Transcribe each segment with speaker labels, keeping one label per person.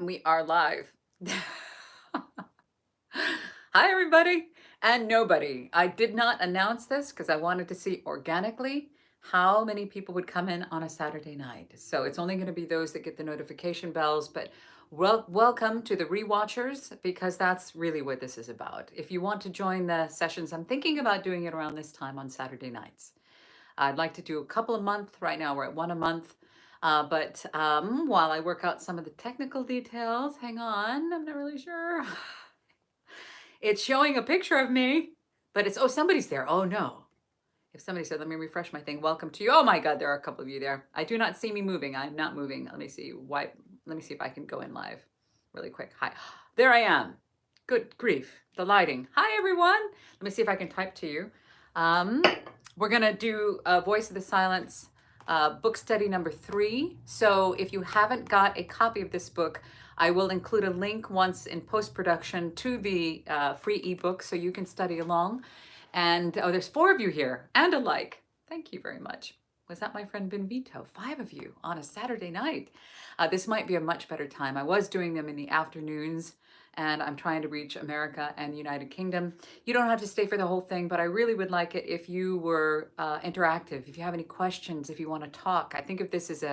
Speaker 1: We are live. Hi, everybody and nobody. I did not announce this because I wanted to see organically how many people would come in on a Saturday night. So it's only going to be those that get the notification bells, but welcome to the rewatchers because that's really what this is about. If you want to join the sessions, I'm thinking about doing it around this time on Saturday nights. I'd like to do a couple a month. Right now we're at one a month. But while I work out some of the technical details, hang on, I'm not really sure. It's showing a picture of me, but it's, oh, somebody's there. Oh no. If somebody said, let me refresh my thing, welcome to you. Oh my God, there are a couple of you there. I do not see me moving. I'm not moving. Let me see. Why? Let me see if I can go in live really quick. Hi. There I am. Good grief. The lighting. Hi, everyone. Let me see if I can type to you. Um, we're going to do Voice of the Silence book study number 3. So if you haven't got a copy of this book, I will include a link once in post-production to the free ebook so you can study along. And oh, there's 4 of you here and a like. Thank you very much. Was that my friend Benvito? 5 of you on a Saturday night. This might be a much better time. I was doing them in the afternoons, and I'm trying to reach America and the United Kingdom. You don't have to stay for the whole thing, but I really would like it if you were interactive, if you have any questions, if you want to talk. I think of this as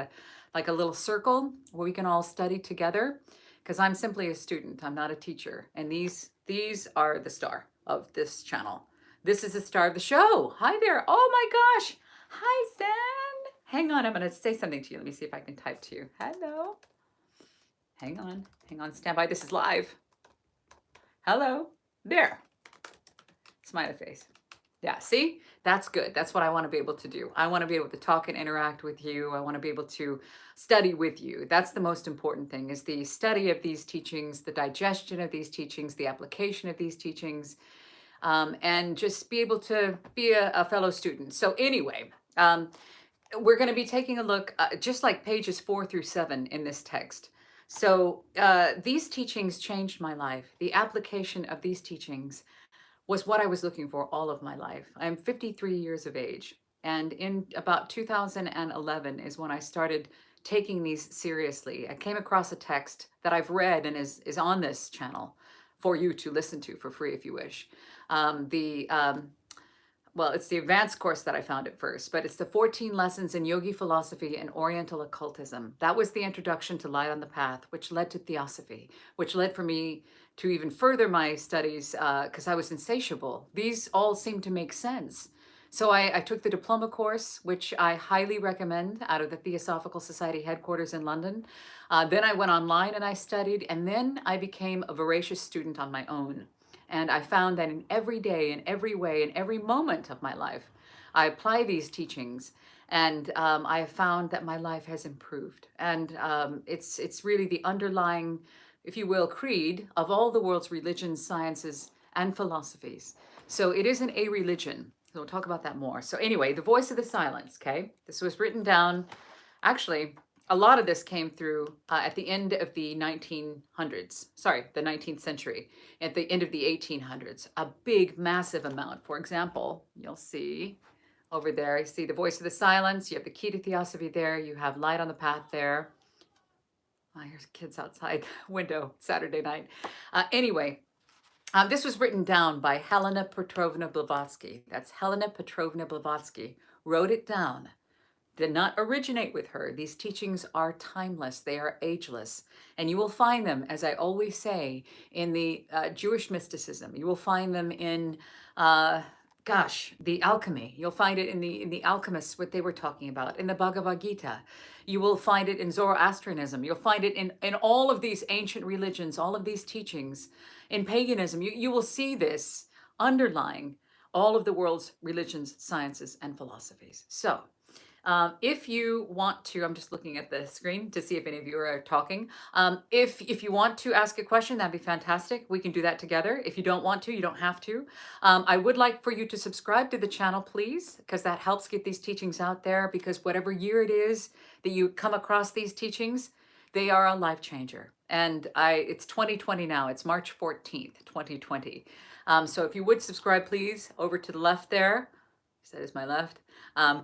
Speaker 1: like a little circle where we can all study together, because I'm simply a student. I'm not a teacher. And these are the star of this channel. This is the star of the show. Hi there. Oh my gosh. Hi, Stan. Hang on, I'm going to say something to you. Let me see if I can type to you. Hello. Hang on, stand by. This is live. Hello. There. Smiley face. Yeah, see? That's good. That's what I want to be able to do. I want to be able to talk and interact with you. I want to be able to study with you. That's the most important thing, is the study of these teachings, the digestion of these teachings, the application of these teachings, and just be able to be a fellow student. So anyway, we're going to be taking a look just like pages 4 through 7 in this text. So these teachings changed my life. The application of these teachings was what I was looking for all of my life. I'm 53 years of age. And in about 2011 is when I started taking these seriously. I came across a text that I've read and is on this channel for you to listen to for free if you wish. Well, it's the advanced course that I found at first, but it's the 14 lessons in yogi philosophy and Oriental occultism. That was the introduction to Light on the Path, which led to Theosophy, which led for me to even further my studies because I was insatiable. These all seemed to make sense. So I took the diploma course, which I highly recommend, out of the Theosophical Society headquarters in London. Then I went online and I studied, and then I became a voracious student on my own. And I found that in every day, in every way, in every moment of my life, I apply these teachings, and I have found that my life has improved. And it's really the underlying, if you will, creed of all the world's religions, sciences, and philosophies. So it isn't a religion. So we'll talk about that more. So anyway, the Voice of the Silence, okay? This was written down, actually, a lot of this came through at the end of the 1900s, sorry, the 19th century, at the end of the 1800s, a big, massive amount. For example, you'll see over there, you see the Voice of the Silence, you have the Key to Theosophy there, you have Light on the Path there. Oh, here's kids outside the window, Saturday night. Anyway, this was written down by Helena Petrovna Blavatsky. That's Helena Petrovna Blavatsky, wrote it down. Did not originate with her. These teachings are timeless. They are ageless. And you will find them, as I always say, in the Jewish mysticism. You will find them in, the alchemy. You'll find it in the alchemists, what they were talking about, in the Bhagavad Gita. You will find it in Zoroastrianism. You'll find it in all of these ancient religions, all of these teachings. In paganism, you will see this underlying all of the world's religions, sciences, and philosophies. So, if you want to, I'm just looking at the screen to see if any of you are talking. If you want to ask a question, that'd be fantastic. We can do that together. If you don't want to, you don't have to. I would like for you to subscribe to the channel, please, because that helps get these teachings out there, because whatever year it is that you come across these teachings, they are a life changer. And it's 2020 now. It's March 14th, 2020. So if you would subscribe, please, over to the left there. That is my left.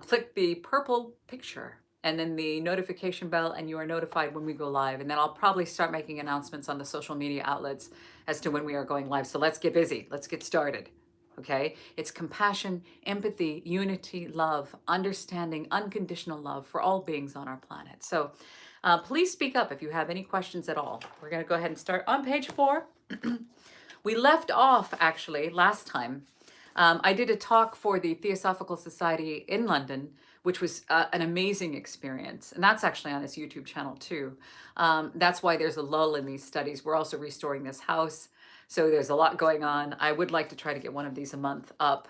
Speaker 1: Click the purple picture and then the notification bell, and you are notified when we go live. And then I'll probably start making announcements on the social media outlets as to when we are going live. So let's get busy. Let's get started. Okay? It's compassion, empathy, unity, love, understanding, unconditional love for all beings on our planet. So please speak up if you have any questions at all. We're going to go ahead and start on page 4. We left off, actually, last time. I did a talk for the Theosophical Society in London, which was an amazing experience. And that's actually on this YouTube channel too. That's why there's a lull in these studies. We're also restoring this house. So there's a lot going on. I would like to try to get one of these a month up.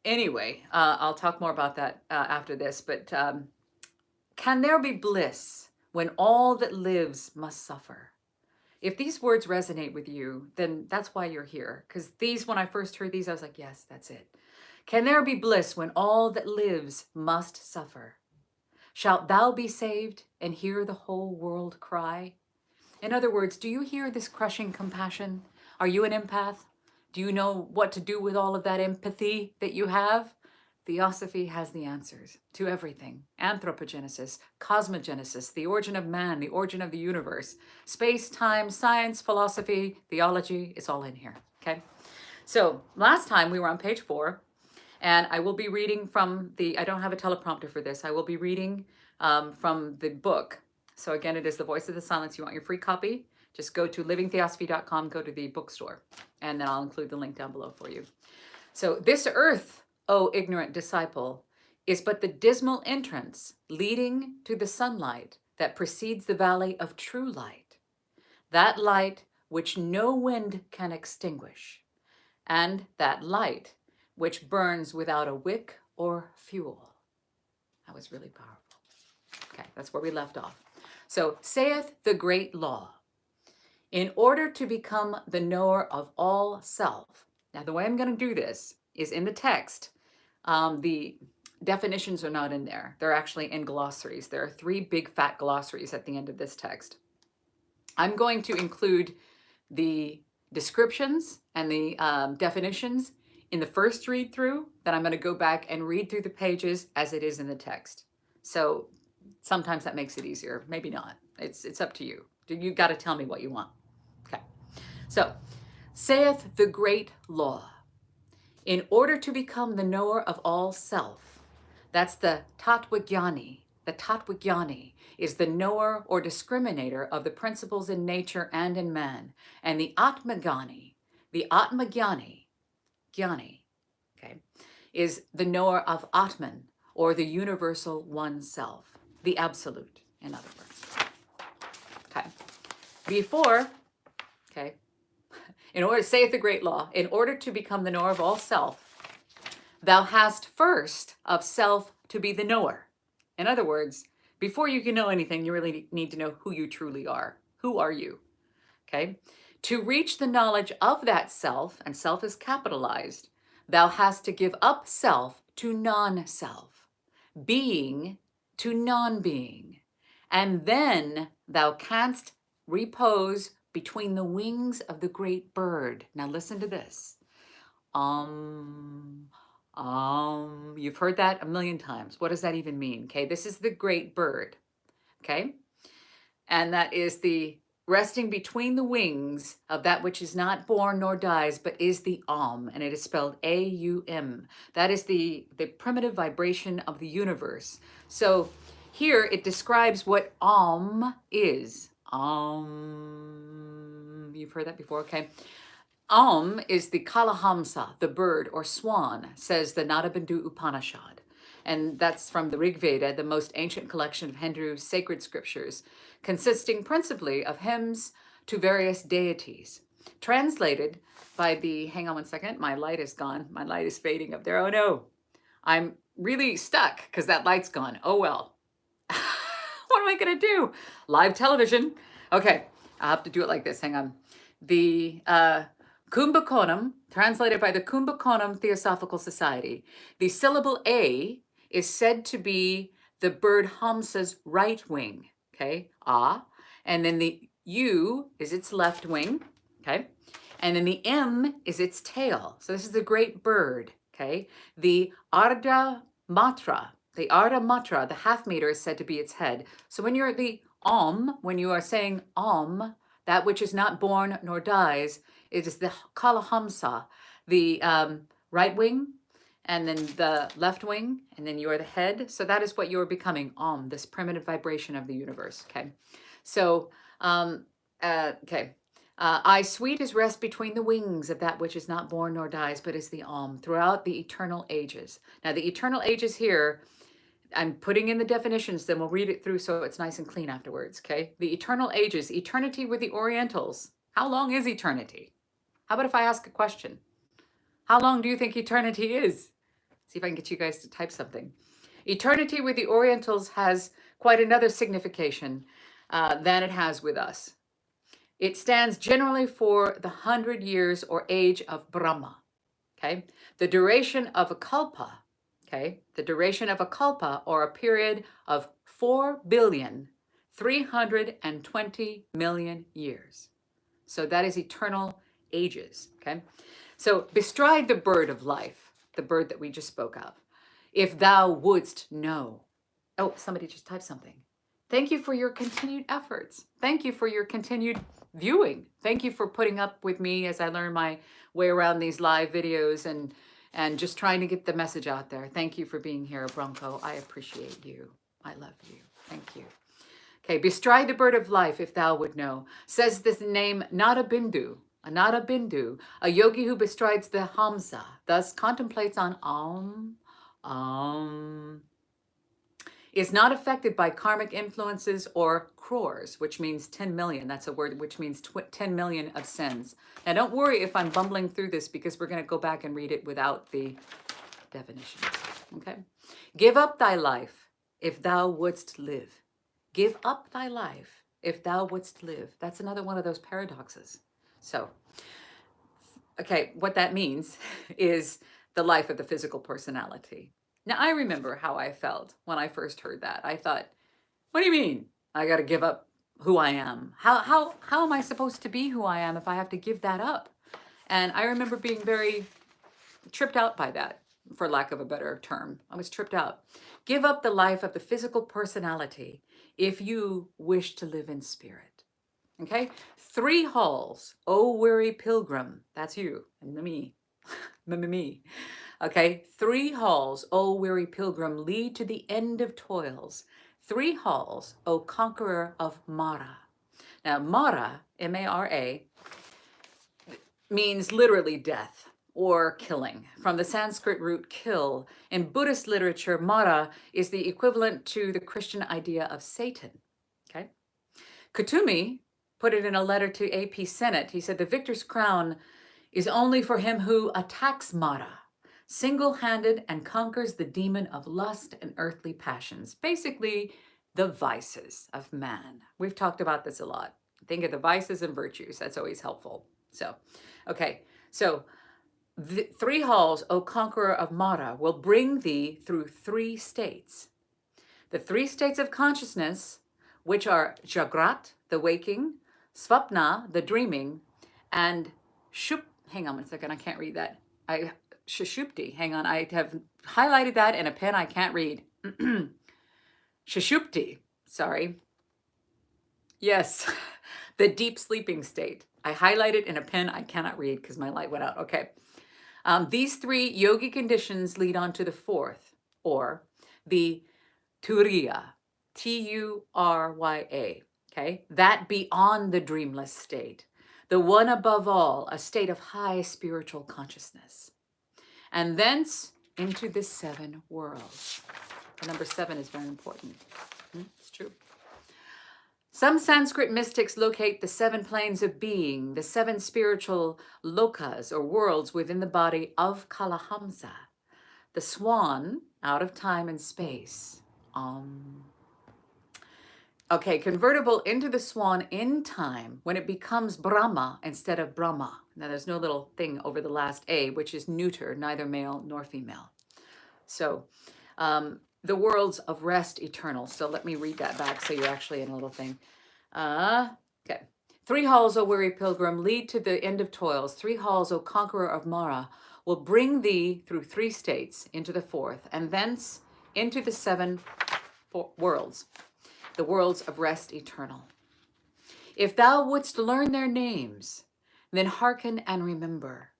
Speaker 1: Anyway, I'll talk more about that after this. But can there be bliss when all that lives must suffer? If these words resonate with you, then that's why you're here. Because these, when I first heard these, I was like, yes, that's it. Can there be bliss when all that lives must suffer? Shalt thou be saved and hear the whole world cry? In other words, do you hear this crushing compassion? Are you an empath? Do you know what to do with all of that empathy that you have? Theosophy has the answers to everything. Anthropogenesis, cosmogenesis, the origin of man, the origin of the universe, space, time, science, philosophy, theology, it's all in here, okay? So last time we were on page 4, and I will be reading from I don't have a teleprompter for this, I will be reading from the book. So again, it is The Voice of the Silence. You want your free copy? Just go to livingtheosophy.com, go to the bookstore, and then I'll include the link down below for you. So this earth, O ignorant disciple, is but the dismal entrance leading to the sunlight that precedes the valley of true light, that light which no wind can extinguish, and that light which burns without a wick or fuel. That was really powerful. Okay, that's where we left off. So, saith the great law, in order to become the knower of all self. Now, the way I'm going to do this is in the text. The definitions are not in there. They're actually in glossaries. There are 3 big fat glossaries at the end of this text. I'm going to include the descriptions and the definitions in the first read through. Then I'm going to go back and read through the pages as it is in the text. So sometimes that makes it easier. Maybe not. It's up to you. You got to tell me what you want. Okay. So, saith the great law, in order to become the knower of all self. That's the Tattvagyani. The Tattvagyani is the knower or discriminator of the principles in nature and in man. And the Atmagani, Gyani, okay, is the knower of Atman, or the universal one self, the absolute, in other words. Okay. Before, okay, in order, saith the great law, in order to become the knower of all self, thou hast first of self to be the knower. In other words, before you can know anything, you really need to know who you truly are. Who are you? Okay? To reach the knowledge of that self, and self is capitalized, thou hast to give up self to non-self, being to non-being, and then thou canst repose between the wings of the great bird. Now listen to this. You've heard that a million times. What does that even mean? Okay, this is the great bird. Okay, and that is the resting between the wings of that which is not born nor dies, but is the and it is spelled A-U-M. That is the primitive vibration of the universe. So here it describes what is. You've heard that before, okay? Is the Kalahamsa, the bird or swan, says the Nadabindu Upanishad. And that's from the Rig Veda, the most ancient collection of Hindu sacred scriptures, consisting principally of hymns to various deities. Translated by the, hang on one second, my light is gone. My light is fading up there. Oh no, I'm really stuck because that light's gone. Oh well. What am I gonna do? Live television. Okay, I'll have to do it like this. Hang on. The Kumbakonam, translated by the Kumbakonam Theosophical Society. The syllable A is said to be the bird Hamsa's right wing, okay, and then the U is its left wing, okay, and then the M is its tail. So this is the great bird, okay. The Ardha Matra, The Ardha Matra, the half meter, is said to be its head. So when you're at the Om, when you are saying Om, that which is not born nor dies, it is the Kalahamsa, the right wing, and then the left wing, and then you are the head. So that is what you are becoming, Om, this primitive vibration of the universe. Okay. So, okay. I sweet is rest between the wings of that which is not born nor dies, but is the Om throughout the eternal ages. Now, the eternal ages here, I'm putting in the definitions, then we'll read it through so it's nice and clean afterwards, okay? The eternal ages, eternity with the Orientals. How long is eternity? How about if I ask a question? How long do you think eternity is? See if I can get you guys to type something. Eternity with the Orientals has quite another signification than it has with us. It stands generally for the 100 years or age of Brahma, okay? The duration of a kalpa, okay? The duration of a kalpa, or a period of 4,320,000,000 years. So that is eternal ages, okay? So bestride the bird of life, the bird that we just spoke of. If thou wouldst know. Oh, somebody just typed something. Thank you for your continued efforts. Thank you for your continued viewing. Thank you for putting up with me as I learn my way around these live videos and just trying to get the message out there. Thank you for being here, Bronco. I appreciate you. I love you. Thank you. Okay, bestride the bird of life if thou would know. Says this name, Nada Bindu, a yogi who bestrides the Hamsa, thus contemplates on is not affected by karmic influences or crores, which means 10 million. That's a word which means 10 million of sins. Now, don't worry if I'm bumbling through this because we're going to go back and read it without the definitions. Okay? Give up thy life if thou wouldst live. Give up thy life if thou wouldst live. That's another one of those paradoxes. So, okay, what that means is the life of the physical personality. Now, I remember how I felt when I first heard that. I thought, what do you mean? I got to give up who I am? How am I supposed to be who I am if I have to give that up? And I remember being very tripped out by that, for lack of a better term. I was tripped out. Give up the life of the physical personality if you wish to live in spirit. Okay? 3 halls, O weary pilgrim. That's you and me. Me. Okay, 3 halls, O weary pilgrim, lead to the end of toils. 3 halls, O conqueror of Mara. Now, Mara, M-A-R-A, means literally death or killing, from the Sanskrit root kill. In Buddhist literature, Mara is the equivalent to the Christian idea of Satan. Okay? Kutumi put it in a letter to AP Senate. He said, the victor's crown is only for him who attacks Mara, single-handed, and conquers the demon of lust and earthly passions. Basically, the vices of man. We've talked about this a lot. Think of the vices and virtues. That's always helpful. So, okay. So, the 3 halls, O conqueror of Mara, will bring thee through 3 states. The 3 states of consciousness, which are Jagrat, the waking, Svapna, the dreaming, and hang on one second, I can't read that. Shushupti, hang on, I have highlighted that in a pen I can't read. Shushupti, sorry. Yes, the deep sleeping state. I highlighted in a pen I cannot read because my light went out. Okay. These 3 yogi conditions lead on to the 4th, or the Turiya, T-U-R-Y-A, okay? That beyond the dreamless state. The one above all, a state of high spiritual consciousness. And thence into the 7 worlds. The number 7 is very important. It's true. Some Sanskrit mystics locate the 7 planes of being, the 7 spiritual lokas or worlds within the body of Kalahamsa, the swan out of time and space. Okay, convertible into the swan in time when it becomes Brahma instead of Brahma. Now there's no little thing over the last A, which is neuter, neither male nor female. So the worlds of rest eternal. So let me read that back so you're actually in a little thing. Okay. 3 halls, O weary pilgrim, lead to the end of toils. 3 halls, O conqueror of Mara, will bring thee through 3 states into the 4th, and thence into the 7 worlds, the worlds of rest eternal. If thou wouldst learn their names, then hearken and remember.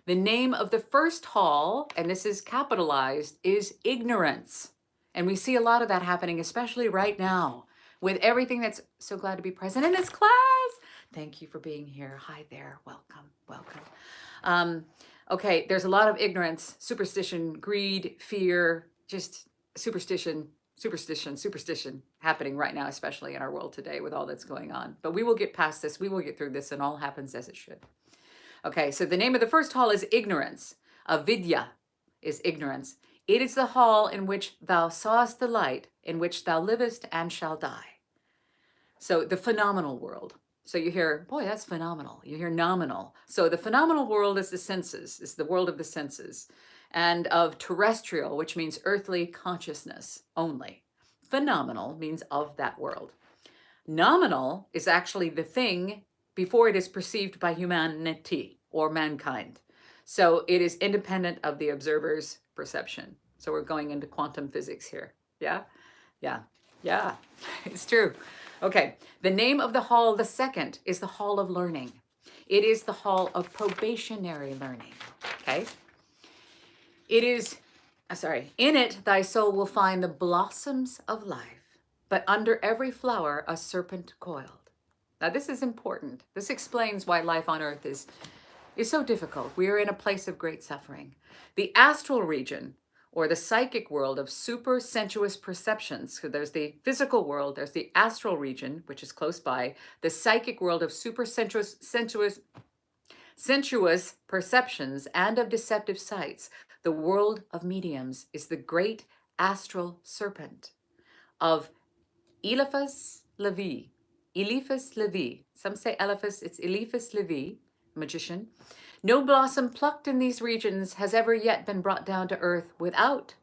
Speaker 1: The name of the first hall, and this is capitalized, is ignorance. And we see a lot of that happening, especially right now, with everything that's so glad to be present in this class. Thank you for being here. Hi there. Welcome. Welcome. Okay, there's a lot of ignorance, superstition, greed, fear, just superstition happening right now, especially in our world today with all that's going on. But we will get past this. We will get through this, and all happens as it should. Okay, so the name of the first hall is ignorance. Avidya is ignorance. It is the hall in which thou sawest the light, in which thou livest and shall die. So the phenomenal world. So you hear, boy, that's phenomenal. You hear nominal. So the phenomenal world is the senses, is the world of the senses, and of terrestrial, which means earthly consciousness only. Phenomenal means of that world. Nominal is actually the thing before it is perceived by humanity or mankind. So it is independent of the observer's perception. So we're going into quantum physics here. Yeah, it's true. Okay, the name of the hall, the second, is the hall of learning. It is the hall of probationary learning, okay? In it, thy soul will find the blossoms of life, but under every flower, a serpent coiled. Now, this is important. This explains why life on earth is so difficult. We are in a place of great suffering. The astral region, or the psychic world of super sensuous perceptions. So there's the physical world, there's the astral region, which is close by, the psychic world of super sensuous perceptions and of deceptive sights. The world of mediums is the great astral serpent of Eliphas Levi. Eliphas Levi. Some say Eliphas, it's Eliphas Levi, magician. No blossom plucked in these regions has ever yet been brought down to earth without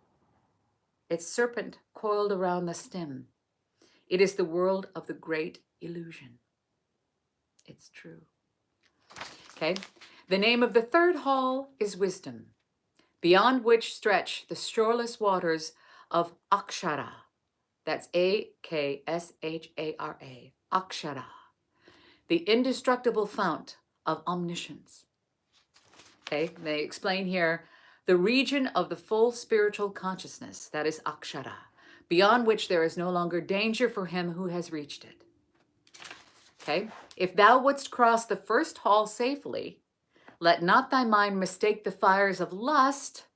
Speaker 1: its serpent coiled around the stem. It is the world of the great illusion. It's true. Okay. The name of the third hall is wisdom, beyond which stretch the shoreless waters of Akshara. That's Akshara. Akshara. The indestructible fount of omniscience. Okay, they explain here the region of the full spiritual consciousness, that is Akshara, beyond which there is no longer danger for him who has reached it. Okay, if thou wouldst cross the first hall safely, let not thy mind mistake the fires of lust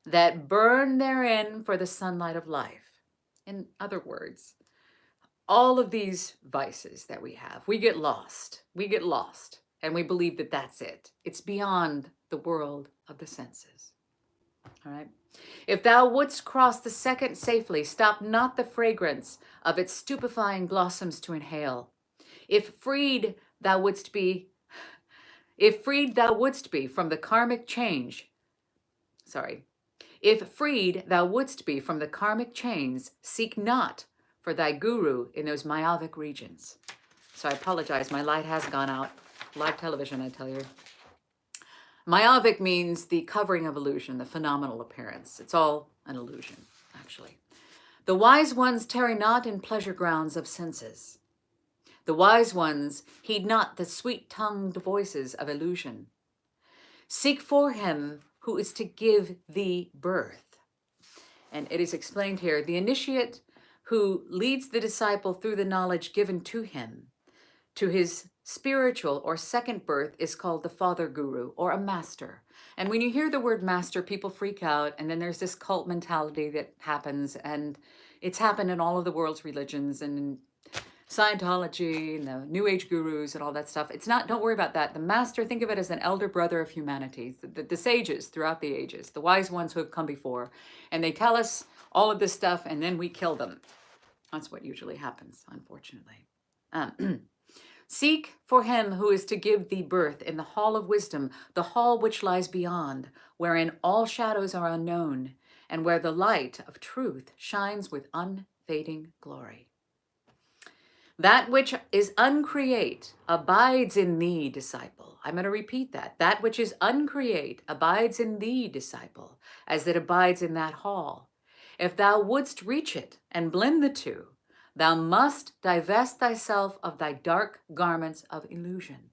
Speaker 1: that burn therein for the sunlight of life. In other words, all of these vices that we have, we get lost, and we believe that that's it. It's beyond the world of the senses. All right. If thou wouldst cross the second safely, stop not the fragrance of its stupefying blossoms to inhale. If freed thou wouldst be from the karmic change, if freed thou wouldst be from the karmic chains, seek not for thy guru in those myopic regions. So I apologize, my light has gone out. Live television, I tell you. Myopic means the covering of illusion, the phenomenal appearance. It's all an illusion, actually. The wise ones tarry not in pleasure grounds of senses. The wise ones heed not the sweet-tongued voices of illusion. Seek for him who is to give thee birth. And it is explained here, the initiate who leads the disciple through the knowledge given to him, to his spiritual or second birth, is called the father guru or a master. And when you hear the word master, people freak out, and then there's this cult mentality that happens, and it's happened in all of the world's religions and in Scientology and the New Age gurus and all that stuff. It's not, don't worry about that. The master, think of it as an elder brother of humanity, the sages throughout the ages, the wise ones who have come before, and they tell us all of this stuff, and then we kill them. That's what usually happens, unfortunately. Seek for him who is to give thee birth in the hall of wisdom, the hall which lies beyond, wherein all shadows are unknown, and where the light of truth shines with unfading glory. That which is uncreate abides in thee, disciple. I'm going to repeat that. That which is uncreate abides in thee, disciple, as it abides in that hall. If thou wouldst reach it and blend the two, thou must divest thyself of thy dark garments of illusion.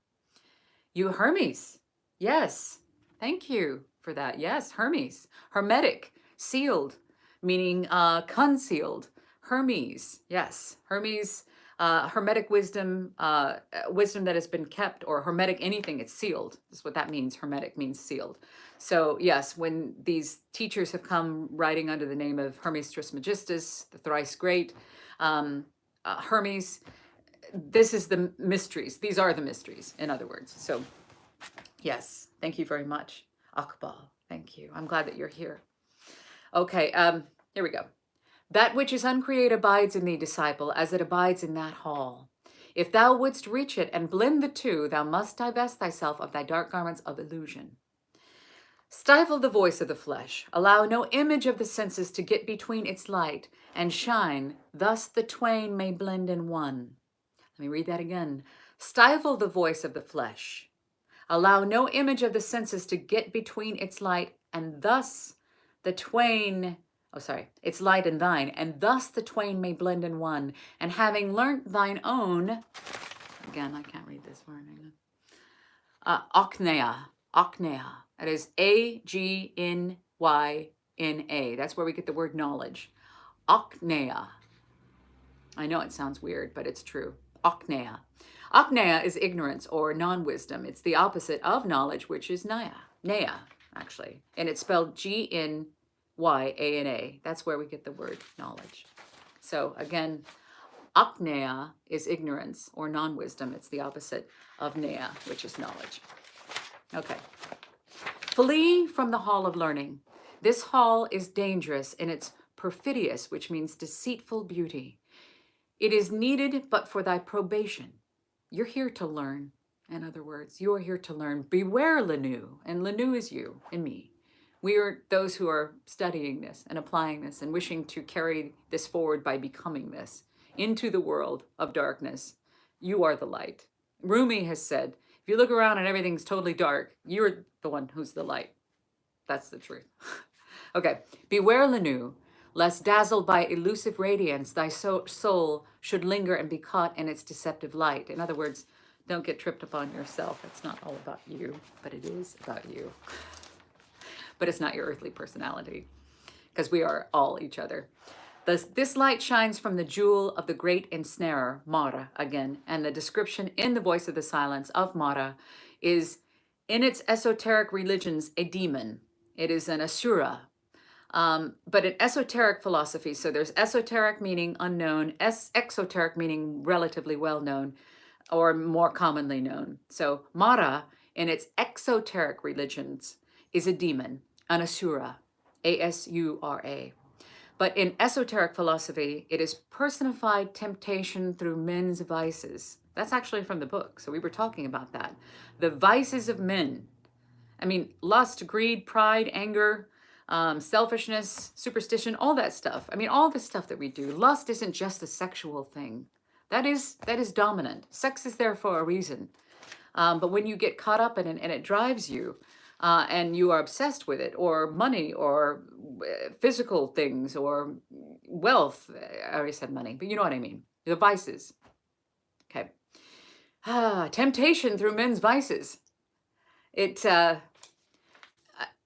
Speaker 1: You Hermes. Yes. Thank you for that. Yes, Hermes. Hermetic, sealed, meaning concealed. Hermes. Yes. Hermes, hermetic wisdom, wisdom that has been kept, or hermetic anything, it's sealed. That's what that means. Hermetic means sealed. So yes, when these teachers have come writing under the name of Hermes Trismegistus, the thrice great, Hermes, this is the mysteries. These are the mysteries, in other words. So yes, thank you very much, Akbal. Thank you. I'm glad that you're here. Okay, here we go. That which is uncreate abides in thee, disciple, as it abides in that hall. If thou wouldst reach it and blend the two, thou must divest thyself of thy dark garments of illusion. Stifle the voice of the flesh. Allow no image of the senses to get between its light and shine. Thus the twain may blend in one. Let me read that again. Stifle the voice of the flesh. Allow no image of the senses to get between its light and thus the twain, its light and thine, and thus the twain may blend in one. And having learnt thine own, again, I can't read this word. Aknea. That is Agnyna. That's where we get the word knowledge. Aknea. I know it sounds weird, but it's true. Aknea. Aknea is ignorance or non-wisdom. It's the opposite of knowledge, which is Naya, actually. And it's spelled Gnyana. That's where we get the word knowledge. So again, Aknea is ignorance or non-wisdom. It's the opposite of Naya, which is knowledge. Okay. Flee from the hall of learning. This hall is dangerous in its perfidious, which means deceitful beauty. It is needed but for thy probation. You're here to learn. In other words, you are here to learn. Beware Lenu, and Lenu is you and me. We are those who are studying this and applying this and wishing to carry this forward by becoming this into the world of darkness. You are the light. Rumi has said, if you look around and everything's totally dark, you're the one who's the light. That's the truth. Okay, beware Lenu, lest dazzled by elusive radiance, thy soul should linger and be caught in its deceptive light. In other words, don't get tripped upon yourself. It's not all about you, but it is about you. But it's not your earthly personality, because we are all each other. This light shines from the jewel of the great ensnarer, Mara, again, and the description in the voice of the silence of Mara is, in its esoteric religions, a demon. It is an asura. But in esoteric philosophy, so there's esoteric meaning unknown, exoteric meaning relatively well known, or more commonly known. So Mara, in its exoteric religions, is a demon, an asura, Asura. But in esoteric philosophy, it is personified temptation through men's vices. That's actually from the book, so we were talking about that. The vices of men. I mean, lust, greed, pride, anger, selfishness, superstition, all that stuff. I mean, all the stuff that we do. Lust isn't just a sexual thing. That is dominant. Sex is there for a reason. But when you get caught up in it and it drives you, and you are obsessed with it, or money, or physical things, or wealth. I already said money, but you know what I mean. The vices. Okay. Temptation through men's vices. It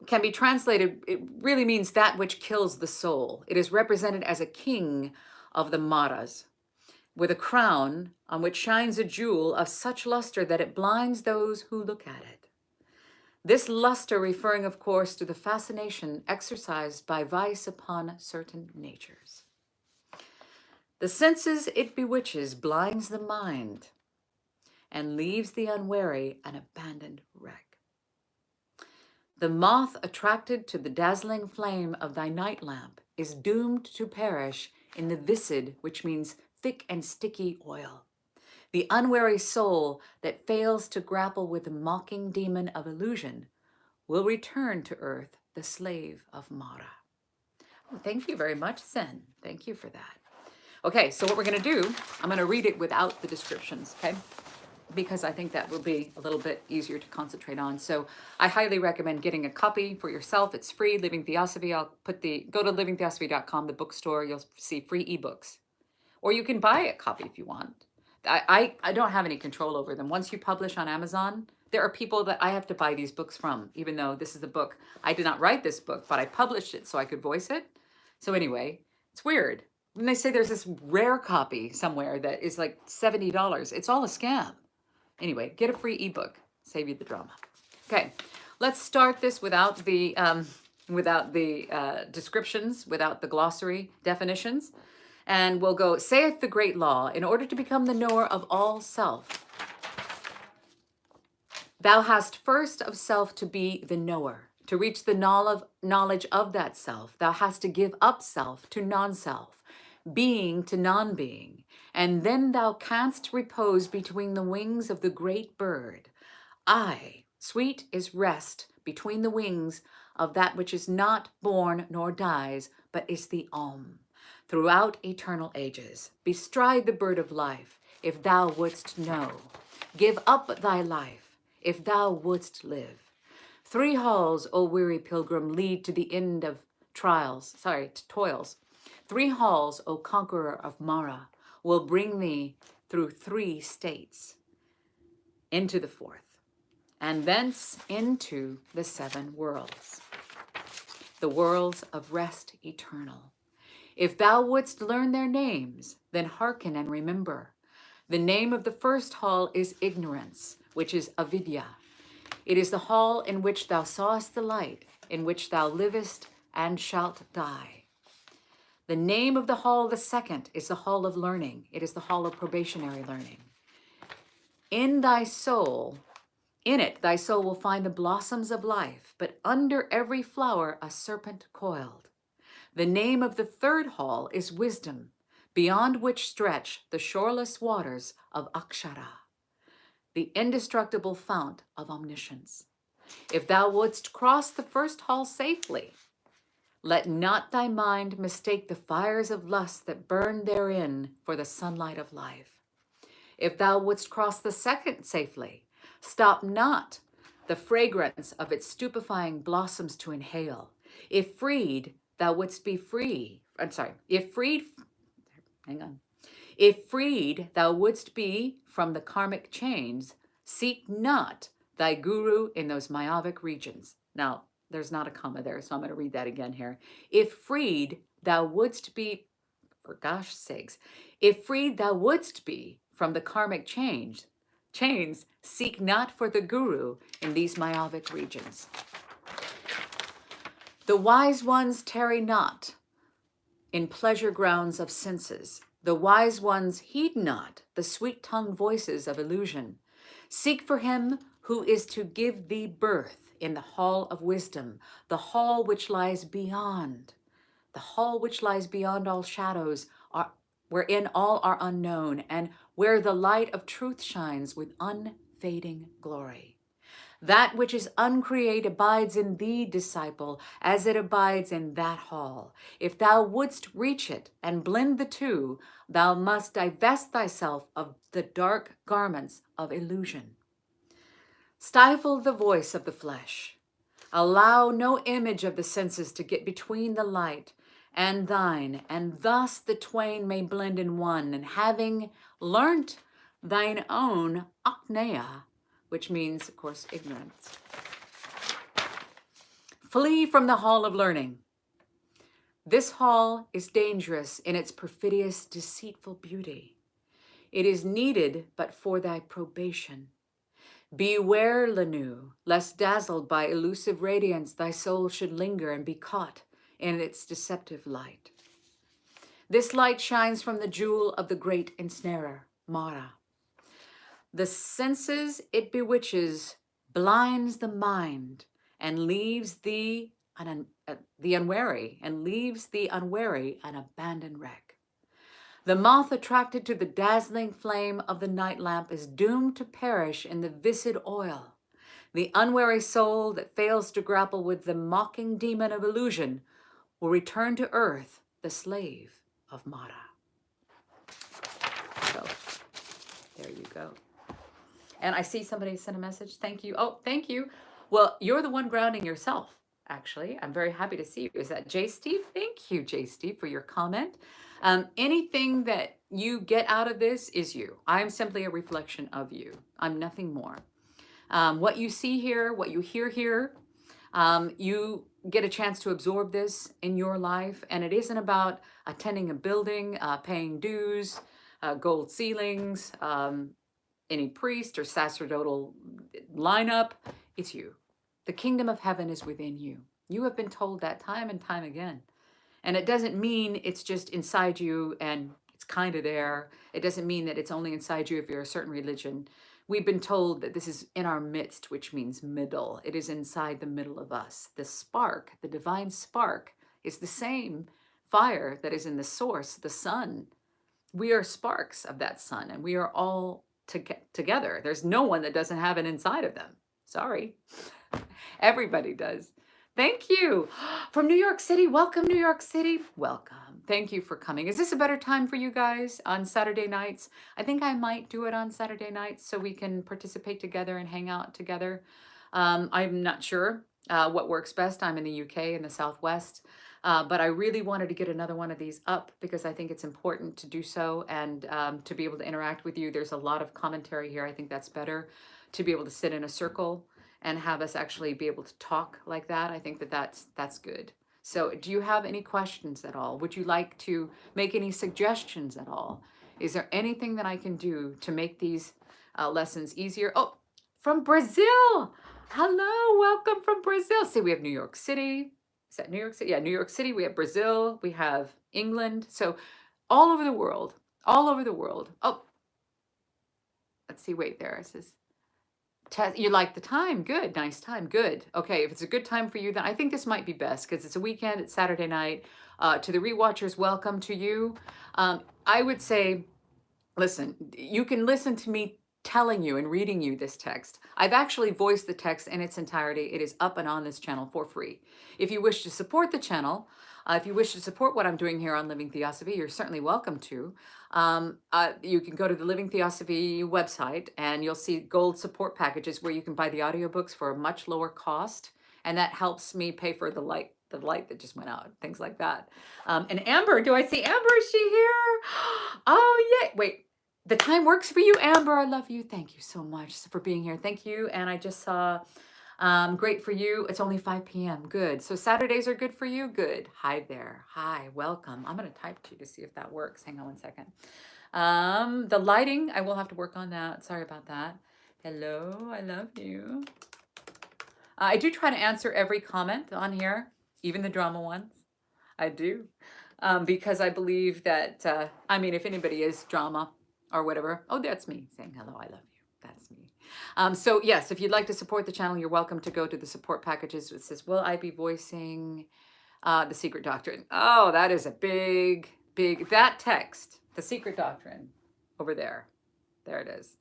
Speaker 1: can be translated, it really means that which kills the soul. It is represented as a king of the Maras, with a crown on which shines a jewel of such luster that it blinds those who look at it. This luster referring, of course, to the fascination exercised by vice upon certain natures. The senses it bewitches blinds the mind and leaves the unwary an abandoned wreck. The moth attracted to the dazzling flame of thy night lamp is doomed to perish in the viscid, which means thick and sticky oil. The unwary soul that fails to grapple with the mocking demon of illusion will return to earth the slave of Mara. Oh, thank you very much, Zen. Thank you for that. Okay, so what we're going to do, I'm going to read it without the descriptions, okay? because I think that will be a little bit easier to concentrate on. So I highly recommend getting a copy for yourself. It's free, Living Theosophy. I'll put go to livingtheosophy.com, the bookstore. You'll see free ebooks. Or you can buy a copy if you want. I don't have any control over them. Once you publish on Amazon, there are people that I have to buy these books from, even though this is the book. I did not write this book, but I published it so I could voice it. So anyway, it's weird. When they say there's this rare copy somewhere that is like $70, it's all a scam. Anyway, get a free ebook. Save you the drama. Okay, let's start this without the descriptions, without the glossary definitions. And we'll go, saith the great law, in order to become the knower of all self, thou hast first of self to be the knower. To reach the knowledge of that self, thou hast to give up self to non-self, being to non-being, and then thou canst repose between the wings of the great bird. Aye, sweet is rest between the wings of that which is not born nor dies, but is the Om. Throughout eternal ages, bestride the bird of life, if thou wouldst know. Give up thy life, if thou wouldst live. 3 halls, O weary pilgrim, lead to the end of toils. 3 halls, O conqueror of Mara, will bring thee through 3 states into the 4th, and thence into the 7 worlds, the worlds of rest eternal. If thou wouldst learn their names, then hearken and remember. The name of the first hall is ignorance, which is avidya. It is the hall in which thou sawest the light, in which thou livest and shalt die. The name of the hall, the second, is the hall of learning. It is the hall of probationary learning. In thy soul, in it, thy soul will find the blossoms of life, but under every flower a serpent coiled. The name of the 3rd hall is wisdom, beyond which stretch the shoreless waters of Akshara, the indestructible fount of omniscience. If thou wouldst cross the 1st hall safely, let not thy mind mistake the fires of lust that burn therein for the sunlight of life. If thou wouldst cross the 2nd safely, stop not the fragrance of its stupefying blossoms to inhale. If freed, thou wouldst be free. If freed, thou wouldst be from the karmic chains, seek not thy guru in those myopic regions. Now, there's not a comma there, so I'm going to read that again here. If freed, thou wouldst be, for gosh sakes, if freed thou wouldst be from the karmic chains, seek not for the guru in these myopic regions. The wise ones tarry not in pleasure grounds of senses. The wise ones heed not the sweet-tongued voices of illusion. Seek for him who is to give thee birth in the hall of wisdom, the hall which lies beyond all shadows, wherein all are unknown, and where the light of truth shines with unfading glory. That which is uncreate abides in thee, disciple, as it abides in that hall. If thou wouldst reach it and blend the two, thou must divest thyself of the dark garments of illusion. Stifle the voice of the flesh. Allow no image of the senses to get between the light and thine, and thus the twain may blend in one, and having learnt thine own apneia, which means, of course, ignorance, flee from the hall of learning. This hall is dangerous in its perfidious, deceitful beauty. It is needed but for thy probation. Beware, Lanu, lest dazzled by elusive radiance, thy soul should linger and be caught in its deceptive light. This light shines from the jewel of the great ensnarer, Mara. The senses it bewitches, blinds the mind, and leaves the unwary an abandoned wreck. The moth attracted to the dazzling flame of the night lamp is doomed to perish in the viscid oil. The unwary soul that fails to grapple with the mocking demon of illusion will return to earth the slave of Mara. So, there you go. And I see somebody sent a message. Thank you. Oh, thank you. Well, you're the one grounding yourself, actually. I'm very happy to see you. Is that J. Steve? Thank you, J. Steve, for your comment. Anything that you get out of this is you. I'm simply a reflection of you. I'm nothing more. What you see here, what you hear here, you get a chance to absorb this in your life. And it isn't about attending a building, paying dues, gold ceilings, any priest or sacerdotal lineup. It's you. The kingdom of heaven is within you. You have been told that time and time again. And it doesn't mean it's just inside you and it's kind of there. It doesn't mean that it's only inside you if you're a certain religion. We've been told that this is in our midst, which means middle. It is inside the middle of us. The spark, the divine spark, is the same fire that is in the source, the sun. We are sparks of that sun, and we are all together. There's no one that doesn't have it inside of them. Sorry. Everybody does. Thank you. From New York City. Welcome, New York City. Welcome. Thank you for coming. Is this a better time for you guys on Saturday nights? I think I might do it on Saturday nights so we can participate together and hang out together. I'm not sure what works best. I'm in the UK in the Southwest. But I really wanted to get another one of these up because I think it's important to do so and to be able to interact with you. There's a lot of commentary here. I think that's better to be able to sit in a circle and have us actually be able to talk like that. I think that that's good. So do you have any questions at all? Would you like to make any suggestions at all? Is there anything that I can do to make these lessons easier? Oh, from Brazil. Hello, welcome from Brazil. See, we have New York City. Is that New York City? Yeah, New York City. We have Brazil. We have England. So all over the world, all over the world. Oh, let's see. Wait, there it says, you like the time? Good. Nice time. Good. Okay. If it's a good time for you, then I think this might be best because it's a weekend. It's Saturday night. To the rewatchers, welcome to you. I would say, listen, you can listen to me telling you and reading you this text. I've actually voiced the text in its entirety. It is up and on this channel for free. If you wish to support the channel, if you wish to support what I'm doing here on Living Theosophy, you're certainly welcome to. You can go to the Living Theosophy website and you'll see gold support packages where you can buy the audiobooks for a much lower cost. And that helps me pay for the light that just went out, things like that. And Amber, do I see Amber? Is she here? Oh, yeah. Wait, the time works for you, Amber. I love you. Thank you so much for being here. Thank you. And I just saw, great for you. It's only 5 p.m. Good. So Saturdays are good for you? Good. Hi there. Hi, welcome. I'm going to type to you to see if that works. Hang on one second. The lighting, I will have to work on that. Sorry about that. Hello, I love you. I do try to answer every comment on here, even the drama ones. I do. Because I believe that, if anybody is drama or whatever, oh, that's me saying hello, I love you. That's me. So yes, if you'd like to support the channel, you're welcome to go to the support packages. It says, will I be voicing the secret doctrine? Oh, that is a big, that text, the secret doctrine over there. There it is.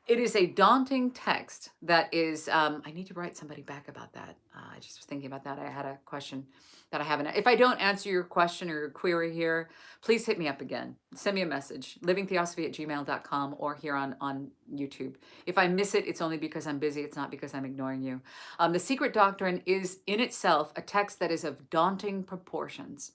Speaker 1: It is a daunting text that is, I need to write somebody back about that. I just was thinking about that. I had a question that I haven't. If I don't answer your question or your query here, please hit me up again. Send me a message, livingtheosophy@gmail.com or here on YouTube. If I miss it, it's only because I'm busy. It's not because I'm ignoring you. The secret doctrine is in itself a text that is of daunting proportions.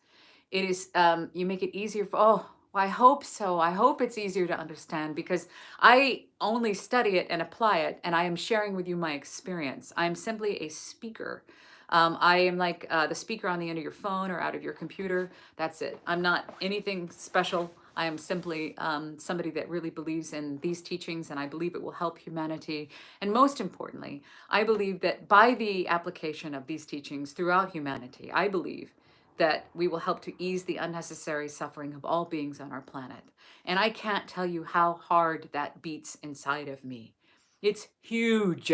Speaker 1: It is, you make it easier for, well, I hope so. I hope it's easier to understand because I only study it and apply it, and I am sharing with you my experience. I am simply a speaker. I am like the speaker on the end of your phone or out of your computer. That's it. I'm not anything special. I am simply somebody that really believes in these teachings, and I believe it will help humanity. And most importantly, I believe that by the application of these teachings throughout humanity, I believe that we will help to ease the unnecessary suffering of all beings on our planet. And I can't tell you how hard that beats inside of me. It's huge.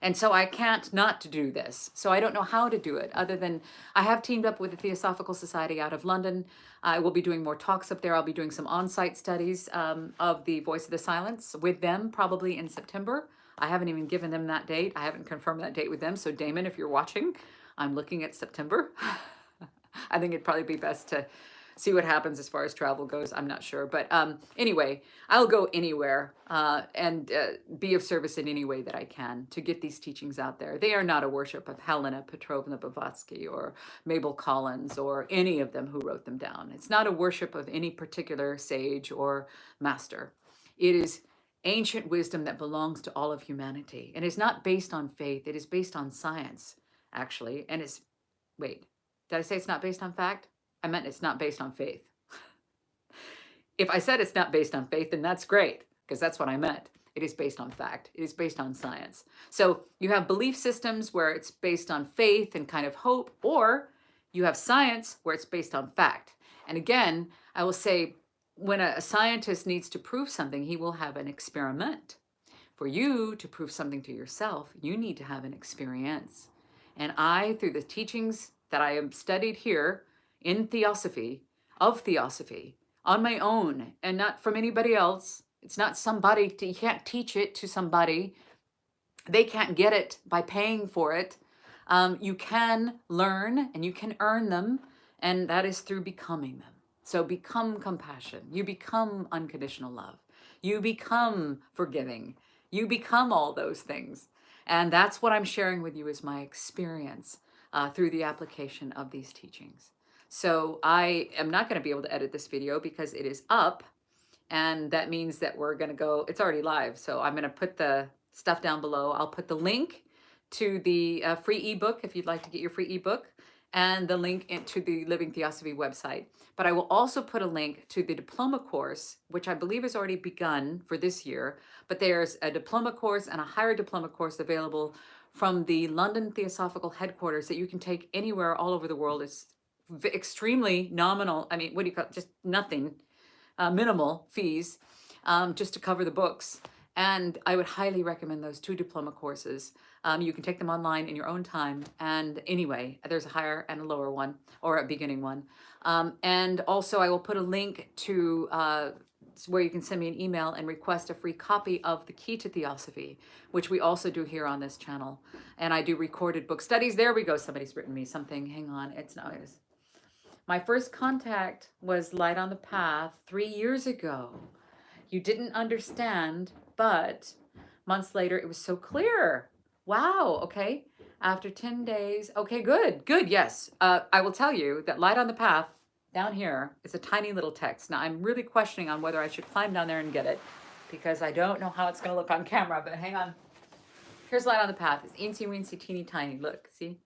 Speaker 1: And so I can't not to do this. So I don't know how to do it other than I have teamed up with the Theosophical Society out of London. I will be doing more talks up there. I'll be doing some on-site studies of the Voice of the Silence with them probably in September. I haven't even given them that date. I haven't confirmed that date with them. So Damon, if you're watching, I'm looking at September. I think it'd probably be best to see what happens as far as travel goes. I'm not sure. But anyway, I'll go anywhere and be of service in any way that I can to get these teachings out there. They are not a worship of Helena Petrovna Blavatsky or Mabel Collins or any of them who wrote them down. It's not a worship of any particular sage or master. It is ancient wisdom that belongs to all of humanity and is not based on faith. It is based on science, actually. And it's, wait, did I say it's not based on fact? I meant it's not based on faith. If I said it's not based on faith, then that's great, because that's what I meant. It is based on fact. It is based on science. So you have belief systems where it's based on faith and kind of hope, or you have science where it's based on fact. And again, I will say, when a scientist needs to prove something, he will have an experiment. For you to prove something to yourself, you need to have an experience. And I, through the teachings that I have studied here in Theosophy, of Theosophy, on my own and not from anybody else. It's not somebody, you can't teach it to somebody. They can't get it by paying for it. You can learn and you can earn them, and that is through becoming them. So become compassion. You become unconditional love. You become forgiving. You become all those things. And that's what I'm sharing with you is my experience through the application of these teachings. So I am not going to be able to edit this video because it is up, and that means that we're going to go, it's already live. So I'm going to put the stuff down below. I'll put the link to the free ebook if you'd like to get your free ebook, and the link into the Living Theosophy website. But I will also put a link to the diploma course, which I believe has already begun for this year. But there's a diploma course and a higher diploma course available from the London Theosophical headquarters that you can take anywhere all over the world. It's extremely nominal. I mean, what do you call it? Just nothing, minimal fees, just to cover the books. And I would highly recommend those 2 diploma courses. You can take them online in your own time. And anyway, there's a higher and a lower one, or a beginning one. And also I will put a link to where you can send me an email and request a free copy of The Key to Theosophy, which we also do here on this channel. And I do recorded book studies. There we go. Somebody's written me something. Hang on. It's not. My first contact was Light on the Path 3 years ago. You didn't understand, but months later, it was so clear. Wow, okay. After 10 days, okay, good, yes. I will tell you that Light on the Path down here is a tiny little text. Now, I'm really questioning on whether I should climb down there and get it, because I don't know how it's going to look on camera, but hang on. Here's Light on the Path. It's eensy weensy, teeny tiny. Look, see?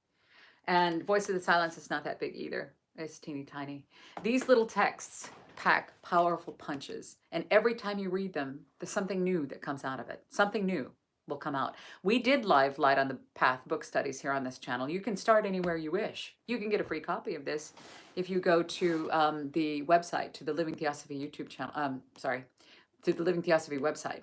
Speaker 1: And Voice of the Silence is not that big either. It's teeny tiny. These little texts pack powerful punches. And every time you read them, there's something new that comes out of it. Something new will come out. We did live Light on the Path book studies here on this channel. You can start anywhere you wish. You can get a free copy of this if you go to the website, to the Living Theosophy YouTube channel. To the Living Theosophy website.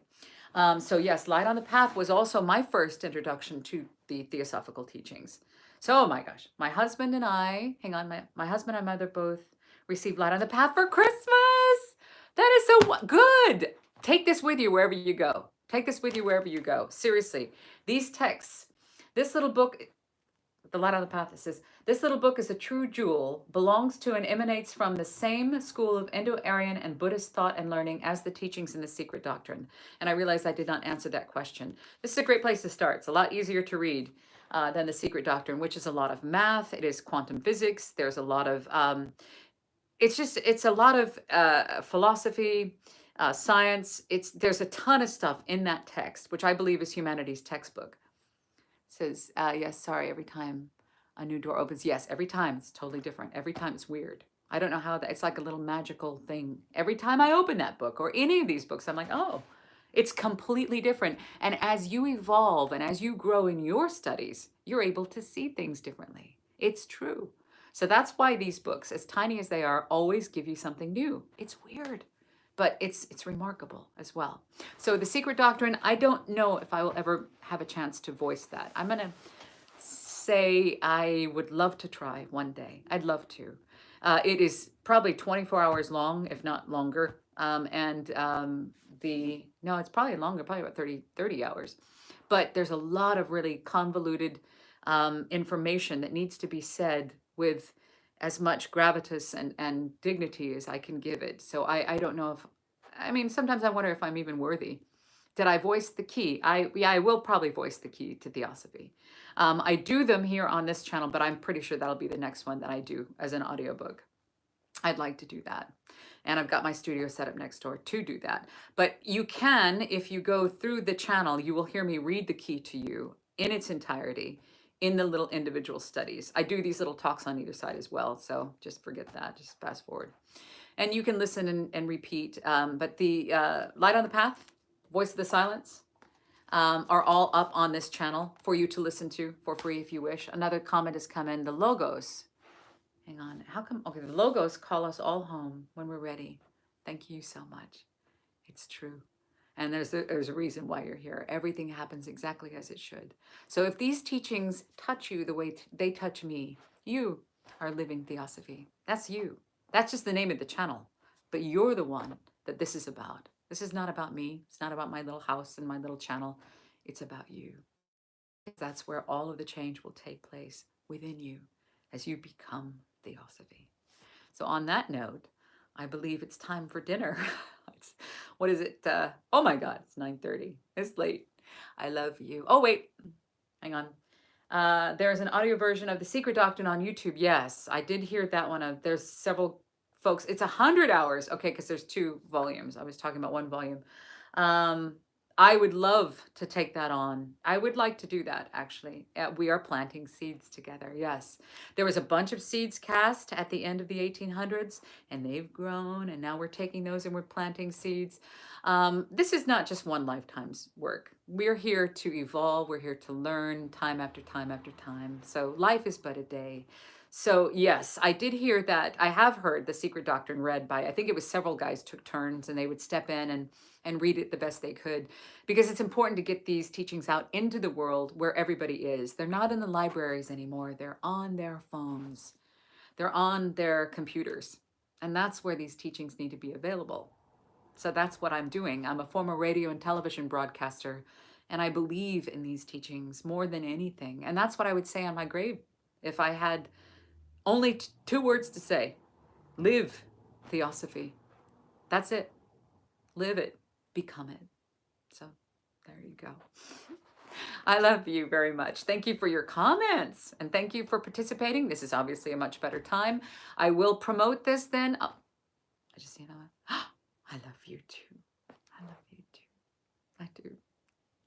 Speaker 1: So yes, Light on the Path was also my first introduction to the Theosophical teachings. So, oh my gosh, my husband and I, hang on, my husband and my mother both received Light on the Path for Christmas. That is so good. Take this with you wherever you go. Take this with you wherever you go. Seriously, these texts, this little book, the Light on the Path, it says, this little book is a true jewel, belongs to and emanates from the same school of Indo-Aryan and Buddhist thought and learning as the teachings in the Secret Doctrine. And I realized I did not answer that question. This is a great place to start. It's a lot easier to read than the Secret Doctrine, which is a lot of math. It is quantum physics. There's a lot of, it's a lot of philosophy, science. There's a ton of stuff in that text, which I believe is humanity's textbook. It says, yes, sorry, every time a new door opens. Yes, every time it's totally different. Every time it's weird. I don't know how that, it's like a little magical thing. Every time I open that book or any of these books, I'm like, oh, it's completely different. And as you evolve and as you grow in your studies, you're able to see things differently. It's true. So that's why these books, as tiny as they are, always give you something new. It's weird, but it's remarkable as well. So the Secret Doctrine, I don't know if I will ever have a chance to voice that. I'm going to say I would love to try one day. I'd love to. It is probably 24 hours long, if not longer. No, it's probably longer, probably about 30 hours. But there's a lot of really convoluted information that needs to be said with as much gravitas and dignity as I can give it. So I don't know if, I mean, sometimes I wonder if I'm even worthy. Did I voice the key? Yeah, I will probably voice the key to Theosophy. I do them here on this channel, but I'm pretty sure that'll be the next one that I do as an audiobook. I'd like to do that. And I've got my studio set up next door to do that. But you can, if you go through the channel, you will hear me read the key to you in its entirety in the little individual studies. I do these little talks on either side as well. So just forget that, just fast forward. And you can listen and repeat. But the Light on the Path, Voice of the Silence, are all up on this channel for you to listen to for free if you wish. Another comment has come in, the logos. Hang on, how come, okay, the logos call us all home when we're ready. Thank you so much. It's true. And there's a reason why you're here. Everything happens exactly as it should. So if these teachings touch you the way they touch me, you are living Theosophy. That's you. That's just the name of the channel. But you're the one that this is about. This is not about me. It's not about my little house and my little channel. It's about you. That's where all of the change will take place within you as you become Theosophy. So on that note, I believe it's time for dinner. What is it? Oh my God, it's 9:30. It's late. I love you. Oh wait, hang on. There's an audio version of The Secret Doctrine on YouTube. Yes, I did hear that one. There's several folks. It's 100 hours. Okay, because there's 2 volumes. I was talking about 1 volume. I would love to take that on. I would like to do that, actually. We are planting seeds together, yes. There was a bunch of seeds cast at the end of the 1800s, and they've grown, and now we're taking those and we're planting seeds. This is not just one lifetime's work. We're here to evolve. We're here to learn time after time after time. So life is but a day. So yes, I did hear that. I have heard The Secret Doctrine read by, I think it was several guys took turns and they would step in and read it the best they could, because it's important to get these teachings out into the world where everybody is. They're not in the libraries anymore. They're on their phones. They're on their computers. And that's where these teachings need to be available. So that's what I'm doing. I'm a former radio and television broadcaster, and I believe in these teachings more than anything. And that's what I would say on my grave if I had only 2 words to say: live Theosophy. That's it. Live it. Become it. So there you go. I love you very much. Thank you for your comments and thank you for participating. This is obviously a much better time. I will promote this then. Oh, I just, I love you too. I love you too. I do.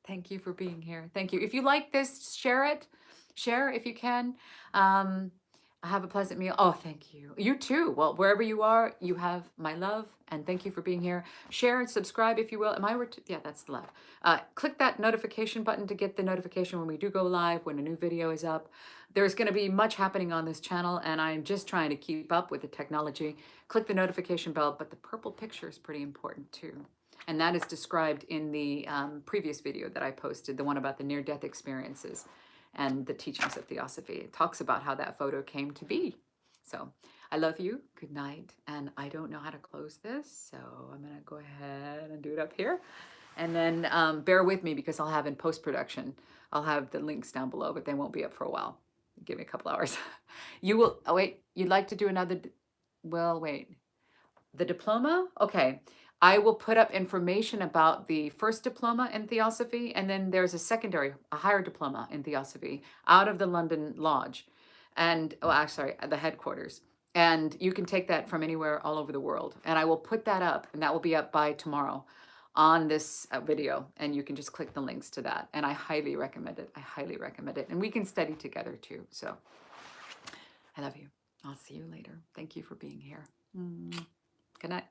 Speaker 1: Thank you for being here. Thank you. If you like this, share it. Share if you can. Have a pleasant meal. Oh, thank you. You too. Well, wherever you are, you have my love, and thank you for being here. Share and subscribe if you will. Yeah, that's the love. Click that notification button to get the notification when we do go live, when a new video is up. There's going to be much happening on this channel, and I'm just trying to keep up with the technology. Click the notification bell, but the purple picture is pretty important too. And that is described in the previous video that I posted, the one about the near-death experiences and the teachings of Theosophy. It talks about how that photo came to be. So I love you. Good night. And I don't know how to close this, so I'm going to go ahead and do it up here. And then bear with me because I'll have in post-production, I'll have the links down below, but they won't be up for a while. Give me a couple hours. You will, oh wait, you'd like to do another, well, wait. The diploma? Okay. I will put up information about the first diploma in Theosophy, and then there's a secondary, a higher diploma in Theosophy out of the London Lodge, and, oh, actually, the headquarters. And you can take that from anywhere all over the world. And I will put that up, and that will be up by tomorrow on this video, and you can just click the links to that. And I highly recommend it. I highly recommend it. And we can study together too. So I love you. I'll see you later. Thank you for being here. Good night.